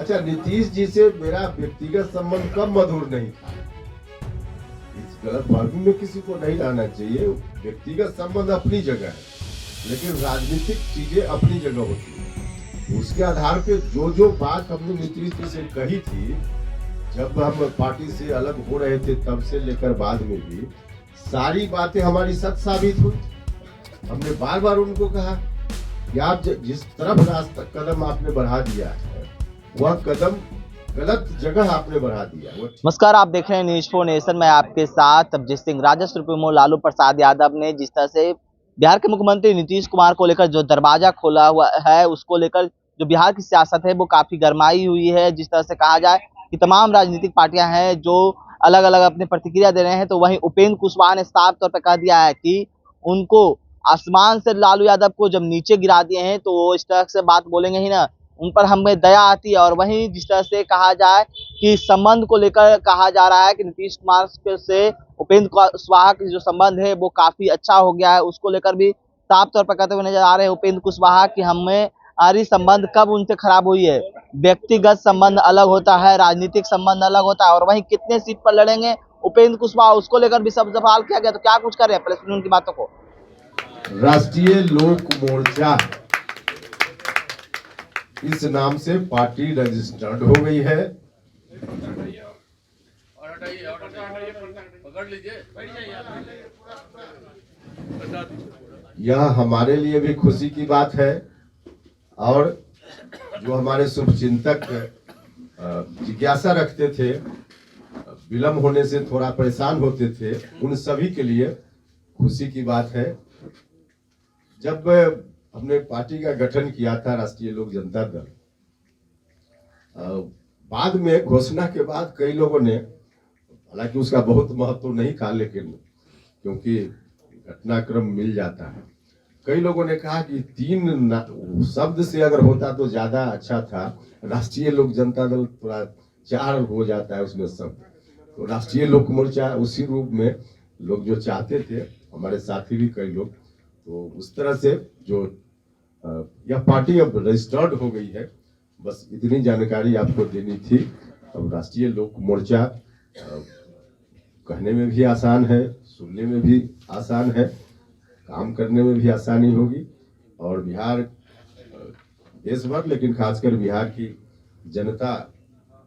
अच्छा, नीतीश जी से मेरा व्यक्तिगत संबंध कब मधुर नहीं था? इस गलतफहमी में किसी को नहीं लाना चाहिए। व्यक्तिगत संबंध अपनी जगह है, लेकिन राजनीतिक चीजें अपनी जगह होती है। उसके आधार पे जो बात हमने नीतीश जी से कही थी, जब हम पार्टी से अलग हो रहे थे तब से लेकर बाद में भी सारी बातें हमारी सच साबित हुई। हमने बार बार उनको कहा कि आप जिस तरफ रास्ता कदम आपने बढ़ा दिया है, वह कदम गलत जगह आपने बढ़ा दिया। नमस्कार, आप देख रहे हैं न्यूज़ 4 नेशन में आपके साथ अभिजीत सिंह। राजस्व प्रमुख लालू प्रसाद यादव ने जिस तरह से बिहार के मुख्यमंत्री नीतीश कुमार को लेकर जो दरवाजा खोला हुआ है, उसको लेकर जो बिहार की सियासत है वो काफी गरमाई हुई है। जिस तरह से कहा जाए कि तमाम राजनीतिक पार्टियां हैं जो अलग अलग अपनी प्रतिक्रिया दे रहे हैं, तो वहीं उपेंद्र कुशवाहा ने साफ तौर पर कह दिया है कि उनको आसमान से लालू यादव को जब नीचे गिरा दिए हैं तो वो इस तरह से बात बोलेंगे ही ना, उन पर हमें दया आती है। और वहीं जिस तरह से कहा जाए कि संबंध को लेकर कहा जा रहा है कि नीतीश कुमार से उपेंद्र कुशवाहा की जो संबंध है वो काफी अच्छा हो गया है, उसको लेकर भी साफ तौर पर कहते हुए नजर आ रहे हैं उपेंद्र कुशवाहा कि हमें हमारी संबंध कब उनसे खराब हुई है। व्यक्तिगत संबंध अलग होता है, राजनीतिक संबंध अलग होता है। और वहीं कितने सीट पर लड़ेंगे उपेंद्र कुशवाहा, उसको लेकर भी सब सवाल किया गया। तो क्या कुछ कर रहे हैं, पहले सुनिए उनकी बातों को। राष्ट्रीय लोक मोर्चा इस नाम से पार्टी रजिस्टर्ड हो गई है। यह हमारे लिए भी खुशी की बात है, और जो हमारे शुभचिंतक जिज्ञासा रखते थे, विलम्ब होने से थोड़ा परेशान होते थे, उन सभी के लिए खुशी की बात है। जब हमने पार्टी का गठन किया था राष्ट्रीय लोक जनता दल, बाद में घोषणा के बाद कई लोगों ने, हालांकि उसका बहुत महत्व नहीं था, लेकिन क्योंकि घटनाक्रम मिल जाता है, कई लोगों ने कहा कि 3 शब्द से अगर होता तो ज्यादा अच्छा था। राष्ट्रीय लोक जनता दल थोड़ा 4 हो जाता है उसमें शब्द, तो राष्ट्रीय लोक मोर्चा उसी रूप में लोग जो चाहते थे, हमारे साथी भी कई लोग, तो उस तरह से जो यह पार्टी अब रजिस्टर्ड हो गई है, बस इतनी जानकारी आपको देनी थी। अब राष्ट्रीय लोक मोर्चा कहने में भी आसान है, सुनने में भी आसान है, काम करने में भी आसानी होगी, और बिहार देश भर, लेकिन खासकर बिहार की जनता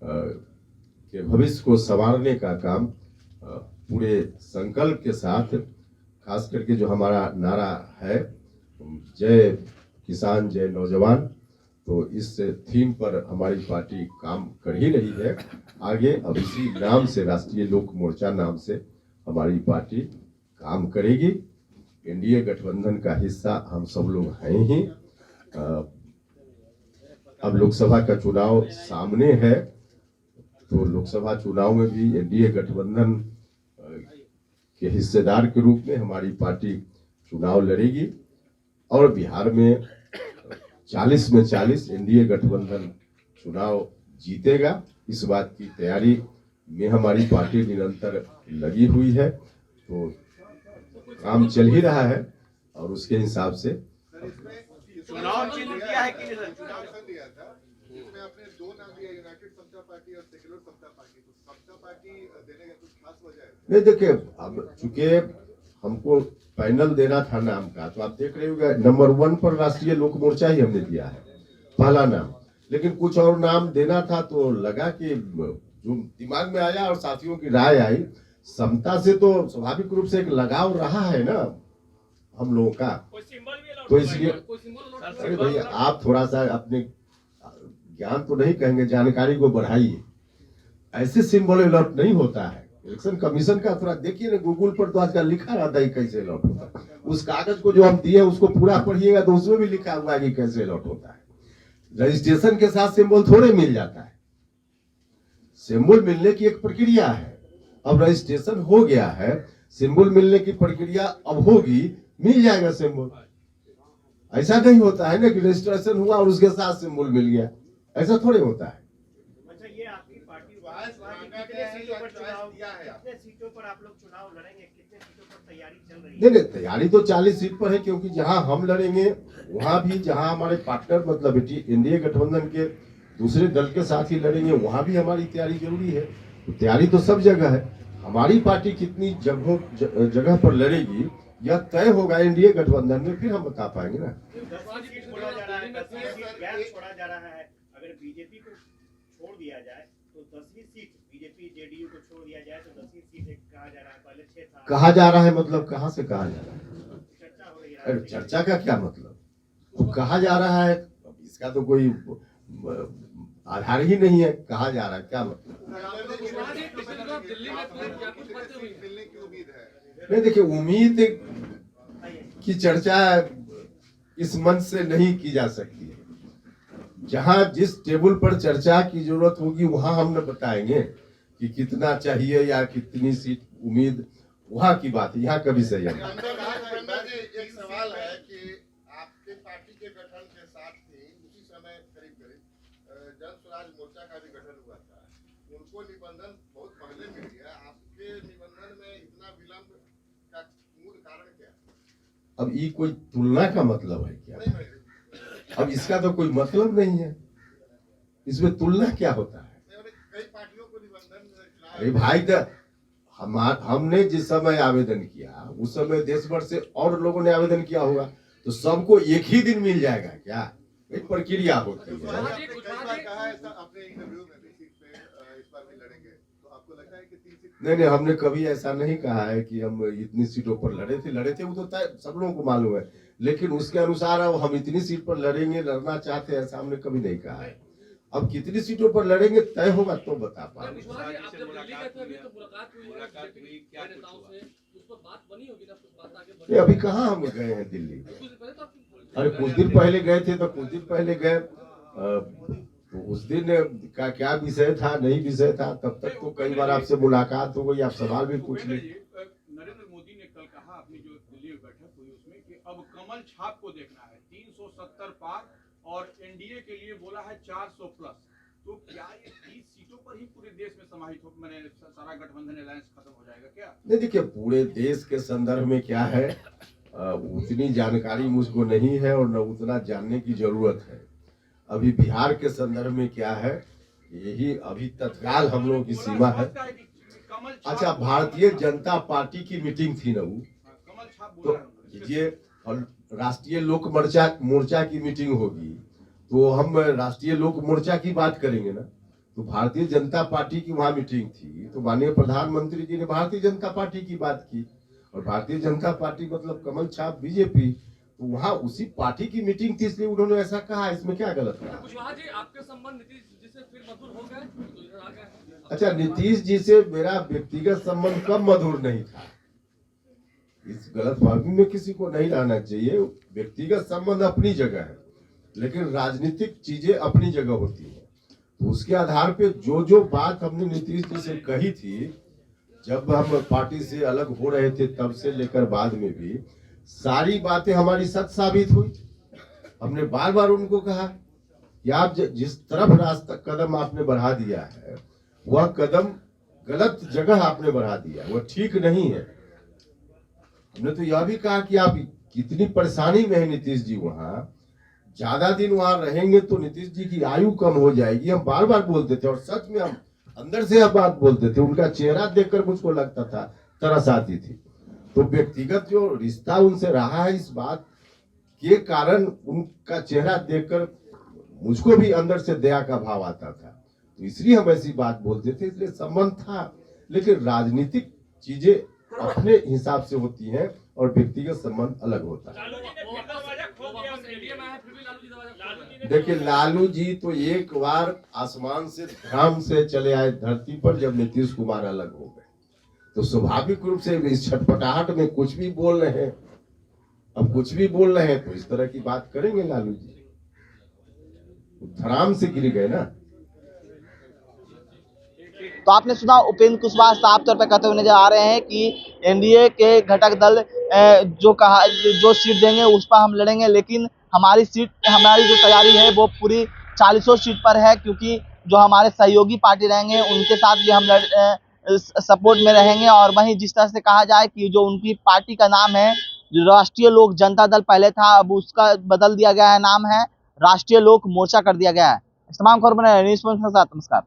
के भविष्य को संवारने का काम पूरे संकल्प के साथ, खास करके जो हमारा नारा है जय किसान जय नौजवान, तो इस थीम पर हमारी पार्टी काम कर ही रही है। आगे अब इसी नाम से, राष्ट्रीय लोक मोर्चा नाम से हमारी पार्टी काम करेगी। एनडीए गठबंधन का हिस्सा हम सब लोग हैं ही। अब लोकसभा का चुनाव सामने है, तो लोकसभा चुनाव में भी एनडीए गठबंधन के हिस्सेदार के रूप में हमारी पार्टी चुनाव लड़ेगी, और बिहार में 40 में 40 एनडीए गठबंधन चुनाव जीतेगा। इस बात की तैयारी में हमारी पार्टी निरंतर लगी हुई है, तो काम चल ही रहा है, और उसके हिसाब से चुनाव चिन्ह दिया है कि नहीं? चुनाव चिन्ह दिया था, इसमें आपने 2 नाम दिया, यूनाइटेड समता पार्टी और सेक्युलर समता पार्टी। तो समता पार्टी देने का कुछ खास वजह है? नहीं, देखिए, अब चूंकि हमको पैनल देना था नाम का, तो आप देख रहे होंगे नंबर 1 पर राष्ट्रीय लोक मोर्चा ही हमने दिया है, पहला नाम। लेकिन कुछ और नाम देना था, तो लगा कि जो दिमाग में आया और साथियों की राय आई, समता से तो स्वाभाविक रूप से एक लगाव रहा है ना हम लोगों का, तो इसलिए अरे भैया, आप थोड़ा सा अपने ज्ञान तो नहीं कहेंगे, जानकारी को बढ़ाइए। ऐसे सिंबल अलॉट नहीं होता है। इलेक्शन कमीशन का थोड़ा देखिए ना, गूगल पर तो आजकल लिखा रहता है कैसे अलॉट होता है। उस कागज को जो हम दिए उसको पूरा पढ़िएगा तो उसमें भी लिखा हुआ है कि कैसे अलॉट होता है। रजिस्ट्रेशन के साथ सिंबल थोड़े मिल जाता है, सिंबल मिलने की एक प्रक्रिया है। अब रजिस्ट्रेशन हो गया है, सिंबल मिलने की प्रक्रिया अब होगी, मिल जाएगा सिंबल। ऐसा नहीं होता है ना कि रजिस्ट्रेशन हुआ और उसके साथ सिंबल मिल गया, ऐसा थोड़े होता है। अच्छा, ये आपकी पार्टी कितने सीटों पर चुनाव दिया है? कितने सीटों पर आप लोग चुनाव लड़ेंगे? कितने सीटों पर तैयारी चल रही है? नहीं, तैयारी तो 40 सीट पर है, क्योंकि जहां हम लड़ेंगे वहां भी, जहां हमारे पार्टनर मतलब एनडीए गठबंधन के दूसरे दल के साथ ही लड़ेंगे, वहां भी हमारी तैयारी जरूरी है। तो तैयारी तो सब जगह है। हमारी पार्टी कितनी जगह पर लड़ेगी यह तय होगा एनडीए गठबंधन में, फिर हम बता पाएंगे ना। 10 सीट छोड़ा जा रहा है, 10 सीट गैप छोड़ा जा रहा है। अगर बीजेपी को छोड़ दिया जाए तो 10वीं सीट, बीजेपी जेडीयू को छोड़ दिया जाए तो 10वीं सीट कहा जा रहा है, पहले 6 था। कहा जा रहा है मतलब कहाँ से कहा जा रहा है? चर्चा हो रही है। अरे चर्चा का क्या मतलब? तो कहा जा रहा है, इसका तो कोई आधार ही नहीं है। कहा जा रहा है क्या मतलब? मिलने की उम्मीद है। नहीं, देखिए, उम्मीद की चर्चा इस मंच से नहीं की जा सकती है। जहां जिस टेबल पर चर्चा की जरूरत होगी वहां हम न बताएंगे कि कितना चाहिए या कितनी सीट उम्मीद, वहां की बात है, यहाँ कभी सही है। एक सवाल है कि आपके पार्टी के गठन के साथ ही उसी समय करीब जन स्वराज मोर्चा का भी गठन हुआ था। उनको निबंधन बहुत पहले मिल गया, आपके निबंधन में इतना विलंब का मूल कारण क्या है? अब ये कोई तुलना का मतलब है क्या? अब इसका तो कोई मतलब नहीं है, इसमें तुलना क्या होता है? कई पार्टियों को निबंधन। अरे भाई, तो हमने जिस समय आवेदन किया उस समय देश भर से और लोगों ने आवेदन किया होगा, तो सबको एक ही दिन मिल जाएगा क्या? एक प्रक्रिया होती है। कहा है अपने इंटरव्यू में भी सीट पे इस बार भी लड़ेंगे, तो आपको लगता है कि 3 सीट? नहीं, हमने कभी ऐसा नहीं कहा है कि हम इतनी सीटों पर लड़े थे, वो तो सब लोगों को मालूम है। लेकिन उसके अनुसार अब हम इतनी सीट पर लड़ेंगे, लड़ना चाहते हैं, ऐसा हमने कभी नहीं कहा है। अब कितनी सीटों पर लड़ेंगे तय होगा तो बता पाएंगे। अभी कहाँ हम गए हैं दिल्ली? अरे कुछ दिन पहले गए थे, तो कुछ दिन पहले गए, तो उस दिन का क्या विषय था, नहीं विषय था, तब तक तो कई बार आपसे मुलाकात हो गई, आप सवाल भी पूछ ली। नरेंद्र मोदी ने कल कहा अपनी जो दिल्ली बैठक हुई उसमें कि अब कमल छाप को देखना है, 370 पार, और एनडीए के लिए बोला है 400 प्लस। तो क्या ये 30 सीटों पर ही पूरे देश में समाहित हो, मैंने सारा गठबंधन अलायंस खत्म हो जाएगा क्या? नहीं, देखिए, पूरे देश के संदर्भ में क्या है, उतनी जानकारी मुझको नहीं है और न उतना जानने की जरूरत है। अभी बिहार के संदर्भ में क्या है, यही अभी तत्काल हम लोगों की सीमा है। अच्छा, भारतीय जनता पार्टी की मीटिंग थी ना, वो कमल छाप तो कीजिए, और राष्ट्रीय लोक मोर्चा की मीटिंग होगी तो हम राष्ट्रीय लोक मोर्चा की बात करेंगे ना। तो भारतीय जनता पार्टी की वहां मीटिंग थी, तो माननीय प्रधानमंत्री जी ने भारतीय जनता पार्टी की बात की, और भारतीय जनता पार्टी मतलब कमल छाप बीजेपी, तो वहां उसी पार्टी की मीटिंग थी, इसलिए उन्होंने ऐसा कहा। इसमें क्या गलत कहा? कुशवाहा जी, आपके संबंध नीतीश जी से फिर मधुर हो गए तो इधर आ गए? अच्छा, नीतीश जी से मेरा व्यक्तिगत संबंध कब मधुर नहीं था? इस गलतफहमी में किसी को नहीं रहना चाहिए। व्यक्तिगत संबंध अपनी जगह है, लेकिन राजनीतिक चीजें अपनी जगह होती है। तो उसके आधार पे जो बात हमने नीतीश जी से कही थी, जब हम पार्टी से अलग हो रहे थे तब से लेकर बाद में भी, सारी बातें हमारी सच साबित हुई। हमने बार बार उनको कहा कि आप जिस तरफ रास्ता कदम आपने बढ़ा दिया है, वह कदम गलत जगह आपने बढ़ा दिया, वह ठीक नहीं है। हमने तो यह भी कहा कि आप कितनी परेशानी में है नीतीश जी, वहां ज्यादा दिन वहां रहेंगे तो नीतीश जी की आयु कम हो जाएगी। हम बार बार बोलते थे, और सच में हम अंदर से यह बात बोलते थे। उनका चेहरा देखकर मुझको लगता था, तरस आती थी। तो व्यक्तिगत जो रिश्ता उनसे रहा है, इस बात के कारण उनका चेहरा देखकर मुझको भी अंदर से दया का भाव आता था। तो इसलिए हम ऐसी बात बोलते थे, इसलिए संबंध था। लेकिन राजनीतिक चीजें अपने हिसाब से होती हैं और व्यक्तिगत संबंध अलग होता है। देखिए, लालू जी तो एक बार आसमान से धाम से चले आए धरती पर, जब नीतीश कुमार अलग हो गए, तो स्वाभाविक रूप से इस छटपटाहट में कुछ भी बोल रहे हैं। अब कुछ भी बोल रहे हैं तो इस तरह की बात करेंगे लालू जी। धराम से गिर गए ना। तो आपने सुना, उपेंद्र कुशवाहा साफ तौर पर कहते हुए नजर आ रहे हैं कि एनडीए के घटक दल जो सीट देंगे उस पर हम लड़ेंगे, लेकिन हमारी जो तैयारी है वो पूरी 40 सीट पर है, क्योंकि जो हमारे सहयोगी पार्टी रहेंगे उनके साथ भी हम सपोर्ट में रहेंगे। और वहीं जिस तरह से कहा जाए कि जो उनकी पार्टी का नाम है राष्ट्रीय लोक जनता दल पहले था, अब उसका बदल दिया गया है, नाम है राष्ट्रीय लोक मोर्चा कर दिया गया है। इस तमाम खबर में न्यूज़ के साथ नमस्कार।